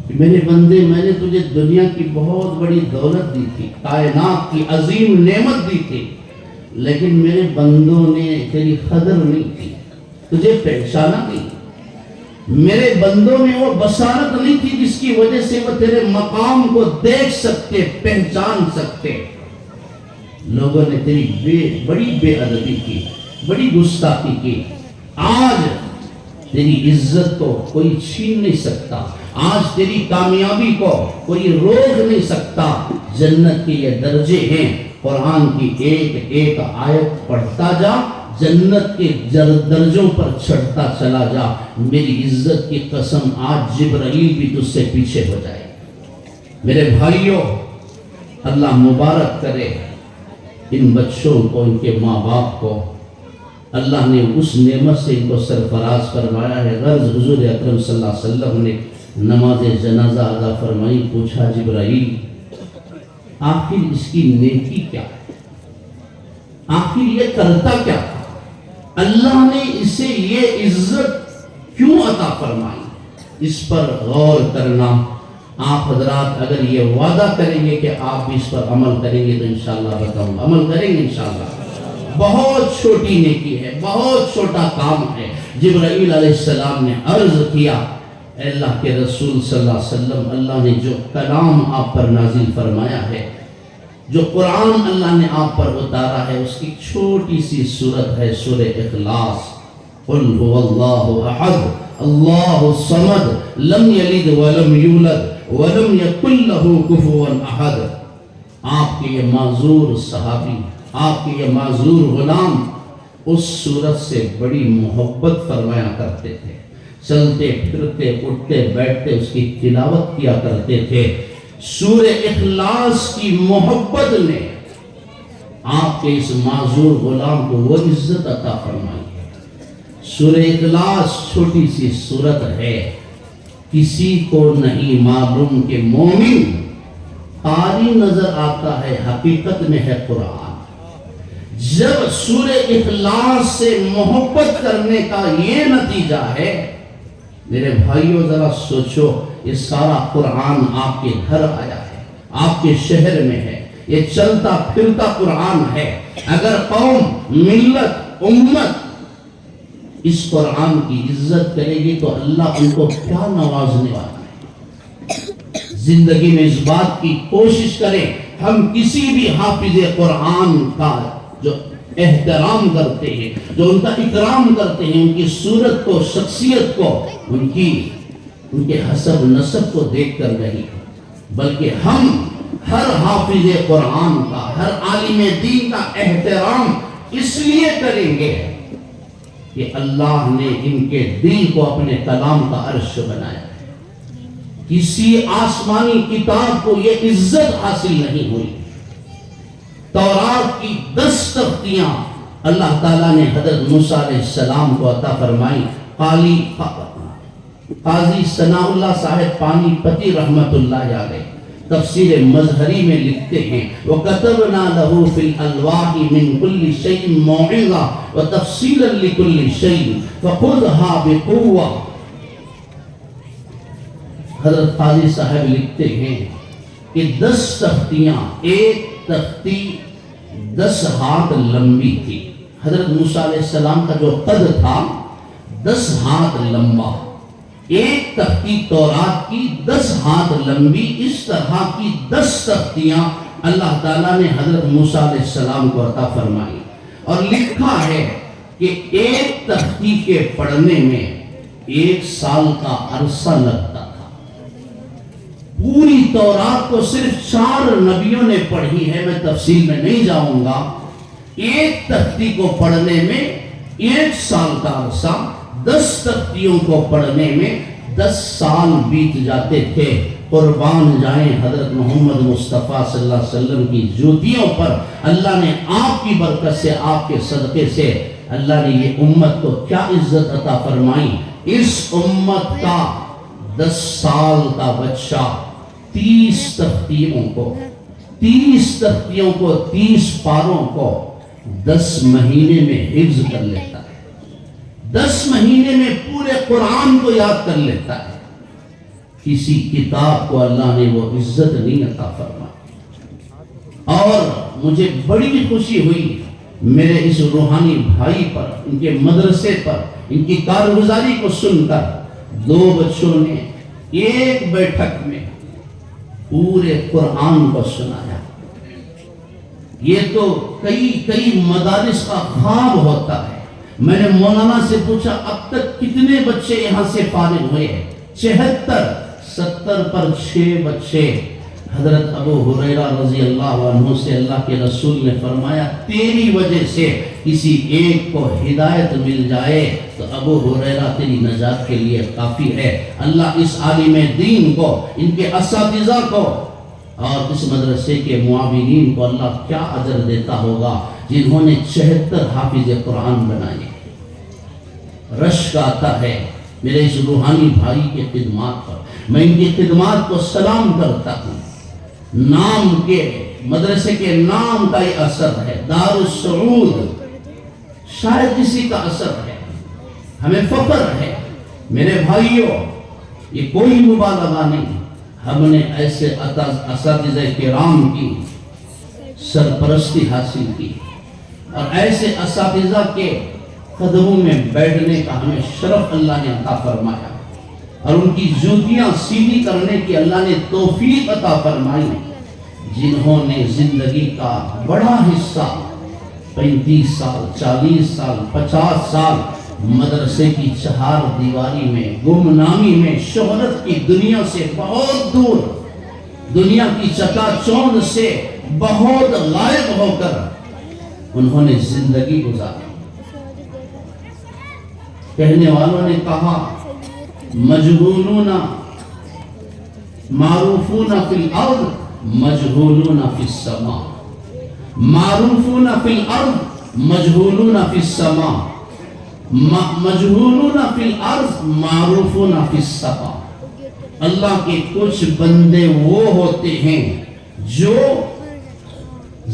کہ میرے بندے، میں نے تجھے دنیا کی بہت بڑی دولت دی تھی، کائنات کی عظیم نعمت دی تھی، لیکن میرے بندوں نے تیری قدر نہیں کی، تجھے پہچانا نہیں، میرے بندوں میں وہ بصارت نہیں تھی جس کی وجہ سے وہ تیرے مقام کو دیکھ سکتے، پہچان سکتے۔ لوگوں نے تیری بڑی بے ادبی کی، بڑی گستاخی کی۔ آج تیری عزت کو کوئی چھین نہیں سکتا، آج تیری کامیابی کو کوئی روک نہیں سکتا۔ جنت کے یہ درجے ہیں، قرآن کی ایک ایک آیت پڑھتا جا، جنت کے درجوں پر چڑھتا چلا جا۔ میری عزت کی قسم، آج جبرائیل بھی تجھ سے پیچھے ہو جائے۔ میرے بھائیوں، اللہ مبارک کرے ان بچوں کو، ان کے ماں باپ کو، اللہ نے اس نعمت سے ان کو سرفراز فرمایا ہے۔ غرض حضور اکرم صلی اللہ علیہ وسلم نے نماز جنازہ ادا فرمائی، پوچھا جبرائیل آخر اس کی نیکی کیا ہے، آخر یہ کرتا کیا تھا، اللہ نے اسے یہ عزت کیوں عطا فرمائی؟ اس پر غور کرنا۔ آپ حضرات اگر یہ وعدہ کریں گے کہ آپ بھی اس پر عمل کریں گے تو انشاءاللہ بتاؤں گا، عمل کریں گے انشاءاللہ۔ بہت چھوٹی نیکی ہے، بہت چھوٹا کام ہے۔ جبرائیل علیہ السلام نے عرض کیا، اے اللہ کے رسول صلی اللہ علیہ وسلم، اللہ نے جو کلام آپ پر نازل فرمایا ہے، جو قرآن اللہ نے آپ پر اتارا ہے، اس کی چھوٹی سی سورت ہے سورہ اخلاص۔ قل هو اللہ احد اللہ الصمد لم یلد ولم یولد ولم یکن لہ کفوا احد۔ آپ کے یہ معذور صحابی، آپ کے یہ معذور غلام اس سورت سے بڑی محبت فرمایا کرتے تھے، چلتے پھرتے اٹھتے بیٹھتے اس کی تلاوت کیا کرتے تھے۔ سورہ اخلاص کی محبت نے آپ کے اس معذور غلام کو وہ عزت عطا فرمائی ہے۔ سورہ اخلاص چھوٹی سی سورت ہے، کسی کو نہیں معلوم کہ مومن قاری نظر آتا ہے، حقیقت میں ہے قرآن۔ جب سورہ اخلاص سے محبت کرنے کا یہ نتیجہ ہے، میرے بھائیوں ذرا سوچو، یہ سارا قرآن آپ کے گھر آیا ہے، آپ کے شہر میں ہے، یہ چلتا پھرتا قرآن ہے۔ اگر قوم، ملت، امت اس قرآن کی عزت کرے گی تو اللہ ان کو کیا نوازنے والا ہے۔ زندگی میں اس بات کی کوشش کریں، ہم کسی بھی حافظ قرآن کا جو احترام کرتے ہیں، جو ان کا اکرام کرتے ہیں، ان کی صورت کو، شخصیت کو، ان کے حسب نسب کو دیکھ کر نہیں، بلکہ ہم ہر حافظ قرآن کا، ہر عالم دین کا احترام اس لیے کریں گے کہ اللہ نے ان کے دل کو اپنے کلام کا عرش بنایا ہے۔ کسی آسمانی کتاب کو یہ عزت حاصل نہیں ہوئی۔ تورات کی 10 تختیاں اللہ تعالیٰ نے حضرت موسیٰ علیہ السلام کو عطا فرمائی۔ قاضی ثناء اللہ صاحب پانی پتی رحمت اللہ علیہ تفسیر مظہری میں لکھتے ہیں وَكَتَبْنَا لَهُ فِي الْأَلْوَاحِ مِنْ كُلِّ شَيْءٍ مَوْعِظَةً وَتَفْصِيلًا لِكُلِّ شَيْءٍ فَخُذْهَا بِقُوَّةٍ۔ حضرت قاضی صاحب لکھتے ہیں کہ 10 تختیاں، ایک تختی 10 ہاتھ لمبی تھی۔ حضرت موسیٰ علیہ السلام کا جو قد تھا 10 ہاتھ لمبا، ایک تختی تورات کی 10 ہاتھ لمبی، اس طرح کی 10 تختیاں اللہ تعالیٰ نے حضرت موسیٰ علیہ السلام کو عطا فرمائی۔ اور لکھا ہے کہ ایک تختی کے پڑھنے میں 1 سال کا عرصہ لگتا تھا۔ پوری تورات کو صرف 4 نبیوں نے پڑھی ہے، میں تفصیل میں نہیں جاؤں گا۔ ایک تختی کو پڑھنے میں 1 سال کا عرصہ، 10 تختیوں کو پڑھنے میں 10 سال بیت جاتے تھے۔ قربان جائیں حضرت محمد مصطفیٰ صلی اللہ علیہ وسلم کی جوتیوں پر، اللہ نے آپ کی برکت سے، آپ کے صدقے سے اللہ نے یہ امت کو کیا عزت عطا فرمائی۔ اس امت کا 10 سال کا بچہ 30 تختیوں کو 30 پاروں کو 10 مہینے میں حفظ کر لیتا ہے۔ 10 مہینے میں پورے قرآن کو یاد کر لیتا ہے۔ کسی کتاب کو اللہ نے وہ عزت نہیں عطا فرمائی۔ اور مجھے بڑی خوشی ہوئی میرے اس روحانی بھائی پر، ان کے مدرسے پر، ان کی کارگزاری کو سن کر 2 بچوں نے ایک بیٹھک میں پورے قرآن کو سنایا۔ یہ تو کئی مدارس کا خواب ہوتا ہے۔ میں نے مولانا سے پوچھا اب تک کتنے بچے یہاں سے فارغ ہوئے ہیں؟ 76، 70 پر 6 بچے۔ حضرت ابو ہریرہ رضی اللہ عنہ سے اللہ کے رسول نے فرمایا تیری وجہ سے کسی ایک کو ہدایت مل جائے تو ابو ہریرہ تیری نجات کے لیے کافی ہے۔ اللہ اس عالم دین کو، ان کے اساتذہ کو اور اس مدرسے کے معاونین کو اللہ کیا اجر دیتا ہوگا جنہوں نے 76 حافظ قرآن بنائے۔ رشک آتا ہے میرے اس روحانی بھائی کے خدمات پر، میں ان کی خدمات کو سلام کرتا ہوں۔ نام کے مدرسے کے نام کا یہ اثر ہے، دار السعود، شاید کسی کا اثر ہے، ہمیں فخر ہے۔ میرے بھائیوں، یہ کوئی مبالغہ نہیں، ہم نے ایسے اساتذہ کرام کی سرپرستی حاصل کی اور ایسے اساتذہ کے قدموں میں بیٹھنے کا ہمیں شرف اللہ نے عطا فرمایا اور ان کی جوتیاں سیدھی کرنے کی اللہ نے توفیق عطا فرمائی، جنہوں نے زندگی کا بڑا حصہ 35 سال، 40 سال، 50 سال مدرسے کی 4 دیواری میں، گمنامی میں، شہرت کی دنیا سے بہت دور، دنیا کی چکا چوند سے بہت غائب ہو کر انہوں نے زندگی گزاری۔ کہنے والوں نے کہا مجہولون معروفون فی الارض مجہولون فی السماء، معروفون فی الارض مجہولون فی السماء، مجہولون فی الارض معروفون فی السماء۔ اللہ کے کچھ بندے وہ ہوتے ہیں جو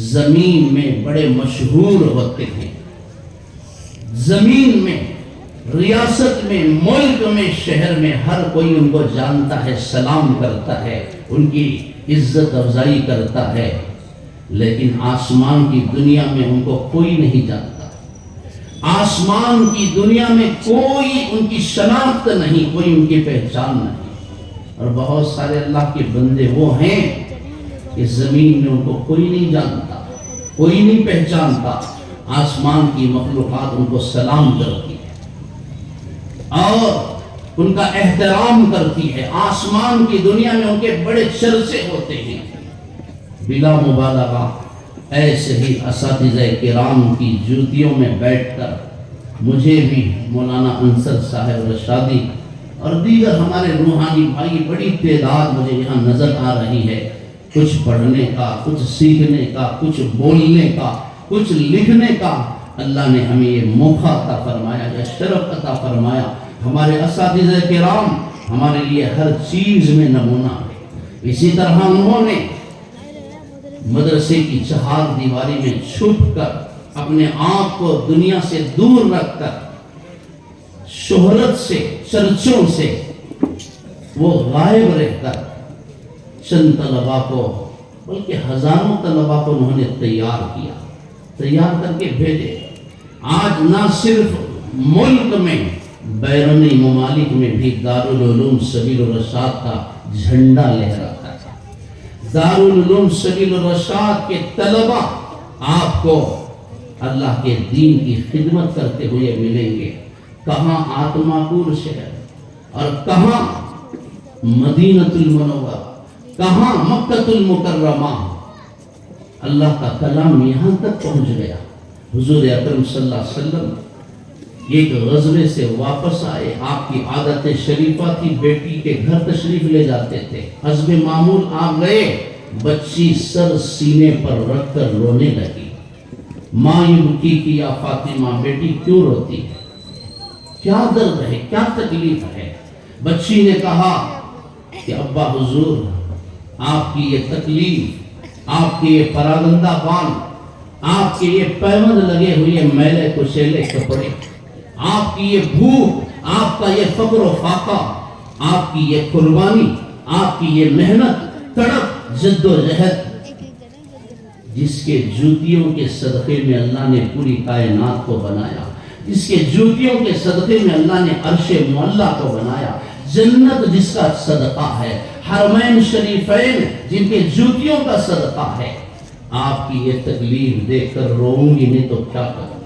زمین میں بڑے مشہور ہوتے ہیں، زمین میں، ریاست میں، ملک میں، شہر میں ہر کوئی ان کو جانتا ہے، سلام کرتا ہے، ان کی عزت افزائی کرتا ہے، لیکن آسمان کی دنیا میں ان کو کوئی نہیں جانتا۔ آسمان کی دنیا میں کوئی ان کی شناخت نہیں، کوئی ان کی پہچان نہیں۔ اور بہت سارے اللہ کے بندے وہ ہیں کہ زمین میں ان کو کوئی نہیں جانتا، کوئی نہیں پہچانتا، آسمان کی مخلوقات ان کو سلام کرتی ہے اور ان کا احترام کرتی ہے۔ آسمان کی دنیا میں ان کے بڑے چرچے ہوتے ہیں۔ بلا مبالغہ ایسے ہی اساتذہ کرام کی جوتیوں میں بیٹھ کر مجھے بھی مولانا انصر صاحب رشادی اور دیگر ہمارے روحانی بھائی بڑی تعداد مجھے یہاں نظر آ رہی ہے، کچھ پڑھنے کا، کچھ سیکھنے کا، کچھ بولنے کا، کچھ لکھنے کا اللہ نے ہمیں یہ موقع عطا فرمایا، یہ شرف عطا فرمایا۔ ہمارے اساتذہ کرام ہمارے لیے ہر چیز میں نمونہ ہے۔ اسی طرح انہوں نے مدرسے کی چہار دیواری میں چھپ کر اپنے آپ کو دنیا سے دور رکھ کر شہرت سے، چرچوں سے وہ غائب رہ کر چند طلباء کو، بلکہ ہزاروں طلباء کو انہوں نے تیار کر کے بھیجے۔ آج نہ صرف ملک میں بیرونی ممالک میں بھی دارالعلوم سبیل الرشاد کا جھنڈا لہراتا ہے۔ دارالعلوم سبیل الرشاد کے طلباء آپ کو اللہ کے دین کی خدمت کرتے ہوئے ملیں گے۔ کہاں آتماپور شہر اور کہاں مدینہ المنورہ، کہاں مکہ المکرمہ، اللہ کا کلام یہاں تک پہنچ گیا۔ حضور اکرم صلی اللہ علیہ وسلم ایک غزوے سے واپس آئے، آپ کی عادت شریفہ تھی بیٹی کے گھر تشریف لے جاتے تھے، حسب معمول آپ گئے، بچی سر سینے پر رکھ کر رونے لگی۔ ماں یبکی کی یا فاطمہ، بیٹی کیوں روتی ہے، کیا درد ہے، کیا تکلیف ہے؟ بچی نے کہا کہ ابا حضور، آپ کی یہ تکلیف، آپ کے یہ پراگندہ بال، آپ کے یہ پیوند لگے ہوئے میلے کچیلے کپڑے، آپ کی یہ بھوک، آپ کا یہ فقر و فاقہ، آپ کی یہ قربانی، آپ کی یہ محنت، تڑپ، جد و جہد، جس کے جوتیوں کے صدقے میں اللہ نے پوری کائنات کو بنایا، جس کے جوتیوں کے صدقے میں اللہ نے عرش معلیٰ کو بنایا، جنت جس کا صدقہ ہے، حرمین شریفین جن کے جوتیوں کا صدقہ ہے، آپ کی یہ تکلیف دیکھ کر روؤں گی نہیں تو کیا کروں؟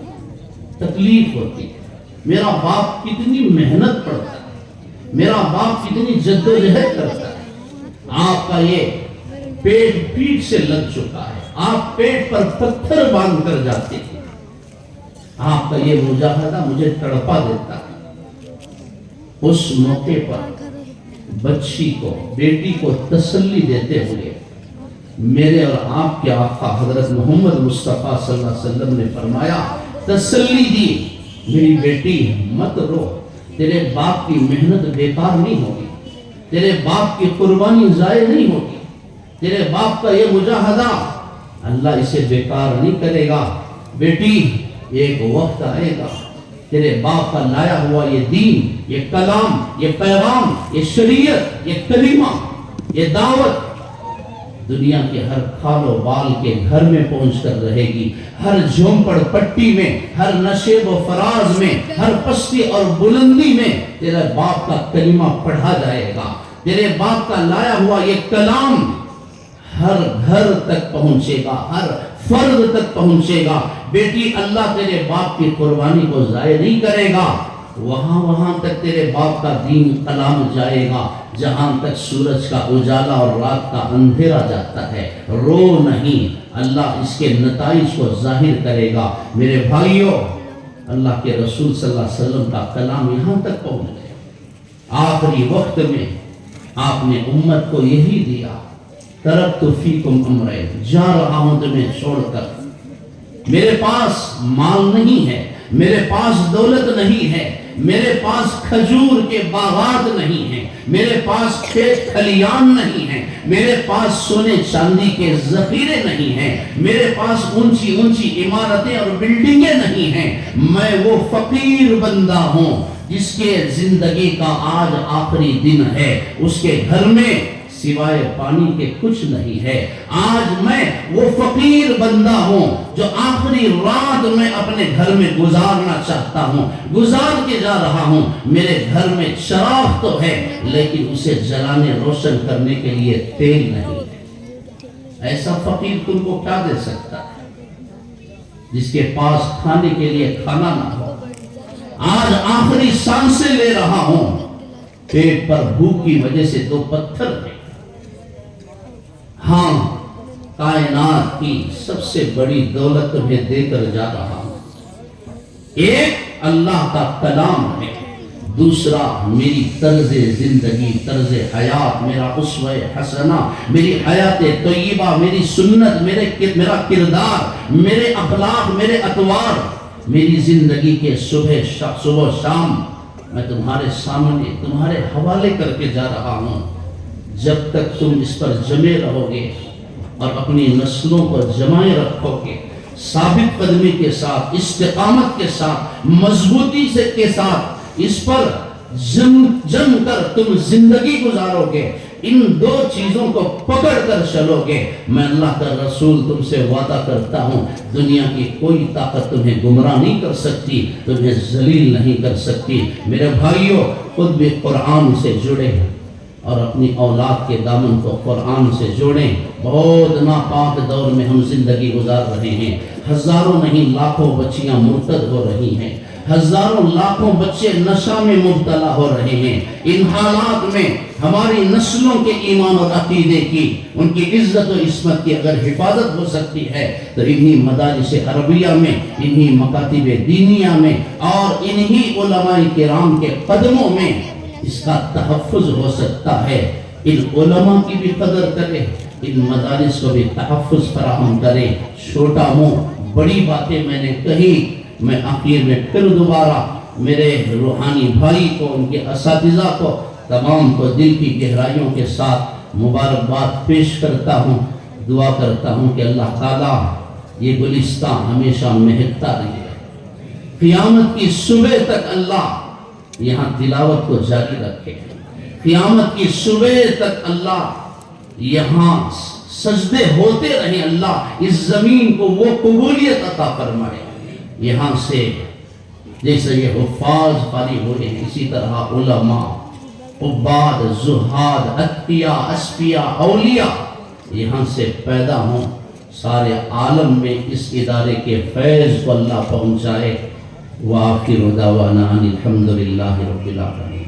تکلیف ہوتی ہے۔ میرا باپ کتنی محنت پڑتا ہے، میرا باپ کتنی جد و جہد کرتا ہے، آپ کا یہ پیٹ پیٹ سے لگ چکا ہے، آپ پیٹ پر پتھر باندھ کر جاتے ہیں، آپ کا یہ مجاہدہ مجھے تڑپا دیتا ہے۔ اس موقع پر بچی کو، بیٹی کو تسلی دیتے ہوئے میرے اور آپ کے آقا حضرت محمد مصطفیٰ صلی اللہ علیہ وسلم نے فرمایا، تسلی دی، میری بیٹی مت رو، تیرے باپ کی محنت بیکار نہیں ہوگی، تیرے باپ کی قربانی ضائع نہیں ہوگی، تیرے باپ کا یہ مجاہدہ اللہ اسے بیکار نہیں کرے گا۔ بیٹی، ایک وقت آئے گا تیرے باپ کا لایا ہوا یہ دین، یہ کلام، یہ پیغام، یہ شریعت، یہ کلمہ، یہ دعوت دنیا کے ہر کھال و بال کے گھر میں پہنچ کر رہے گی، ہر جھونپڑ پٹی میں، ہر نشیب و فراز میں، ہر پستی اور بلندی میں تیرے باپ کا کلمہ پڑھا جائے گا، تیرے باپ کا لایا ہوا یہ کلام ہر گھر تک پہنچے گا، ہر فرد تک پہنچے گا۔ بیٹی، اللہ تیرے باپ کی قربانی کو ضائع نہیں کرے گا، وہاں تک تیرے باپ کا دین کلام جائے گا جہاں تک سورج کا اجالا اور رات کا اندھیرا جاتا ہے۔ رو نہیں، اللہ اس کے نتائج کو ظاہر کرے گا۔ میرے بھائیوں، اللہ کے رسول صلی اللہ علیہ وسلم کا کلام یہاں تک پہنچ گیا۔ آخری وقت میں آپ نے امت کو یہی دیا، ترکت فیکم امرین، جا رہا ہوں تمہیں چھوڑ کر، میرے پاس مال نہیں ہے، میرے پاس دولت نہیں ہے، میرے پاس کھجور کے باغات نہیں ہیں، میرے پاس کھیت کھلیان نہیں ہیں، میرے پاس سونے چاندی کے ذخیرے نہیں ہیں، میرے پاس اونچی اونچی عمارتیں اور بلڈنگیں نہیں ہیں، میں وہ فقیر بندہ ہوں جس کے زندگی کا آج آخری دن ہے، اس کے گھر میں سوائے پانی کے کچھ نہیں ہے۔ آج میں وہ فقیر بندہ ہوں جو آخری رات میں اپنے گھر میں گزارنا چاہتا ہوں، گزار کے جا رہا ہوں۔ میرے گھر میں چراغ تو ہے لیکن اسے جلانے روشن کرنے کے لیے تیل نہیں ہے۔ ایسا فقیر تم کو کیا دے سکتا ہے جس کے پاس کھانے کے لیے کھانا نہ ہو؟ آج آخری سانسیں لے رہا ہوں، پیٹ پر بھوک کی وجہ سے 2 پتھر ہیں۔ ہاں، کائنات کی سب سے بڑی دولت تمہیں دے کر جا رہا ہوں، ایک اللہ کا کلام ہے، دوسرا میری طرز زندگی، طرز حیات، میرا اسوہ حسنہ، میری حیات طیبہ، میری سنت، میرا کردار، میرے اخلاق، میرے اطوار، میری زندگی کے صبح شام میں تمہارے سامنے تمہارے حوالے کر کے جا رہا ہوں۔ جب تک تم اس پر جمے رہو گے اور اپنی نسلوں کو جمائے رکھو گے، ثابت قدمی کے ساتھ، استقامت کے ساتھ، مضبوطی کے ساتھ اس پر جم کر تم زندگی گزارو گے، ان دو چیزوں کو پکڑ کر چلو گے، میں اللہ کا رسول تم سے وعدہ کرتا ہوں، دنیا کی کوئی طاقت تمہیں گمراہ نہیں کر سکتی، تمہیں ذلیل نہیں کر سکتی۔ میرے بھائیوں، خود بھی قرآن سے جڑے اور اپنی اولاد کے دامن کو قرآن سے جوڑیں۔ بہت ناپاک دور میں ہم زندگی گزار رہے ہیں، ہزاروں نہیں لاکھوں بچیاں مرتد ہو رہی ہیں، ہزاروں لاکھوں بچے نشہ میں مبتلا ہو رہے ہیں۔ ان حالات میں ہماری نسلوں کے ایمان اور عقیدے کی، ان کی عزت و عصمت کی اگر حفاظت ہو سکتی ہے تو انہی مدارس عربیہ میں، انہی مکاتب دینیہ میں اور انہی علماء کرام کے قدموں میں اس کا تحفظ ہو سکتا ہے۔ ان علماء کی بھی قدر کرے، ان مدارس کو بھی تحفظ فراہم کرے۔ چھوٹا منہ بڑی باتیں میں نے کہی، میں آخر میں پھر دوبارہ میرے روحانی بھائی کو، ان کے اساتذہ کو، تمام کو دل کی گہرائیوں کے ساتھ مبارکباد پیش کرتا ہوں۔ دعا کرتا ہوں کہ اللہ تعالیٰ یہ گلستان ہمیشہ مہکتا رہے، قیامت کی صبح تک اللہ یہاں تلاوت کو جاری رکھے، قیامت کی صبح تک اللہ یہاں سجدے ہوتے رہیں، اللہ اس زمین کو وہ قبولیت عطا فرمائے۔ یہاں سے جیسے یہ حفاظ فارغ ہوئے ہیں، اسی طرح علماء، عباد، زہاد، اتقیاء، اسفیاء، اولیاء یہاں سے پیدا ہوں، سارے عالم میں اس ادارے کے فیض کو اللہ پہنچائے۔ وآخر دعوانا ان الحمد للہ رب العالمین۔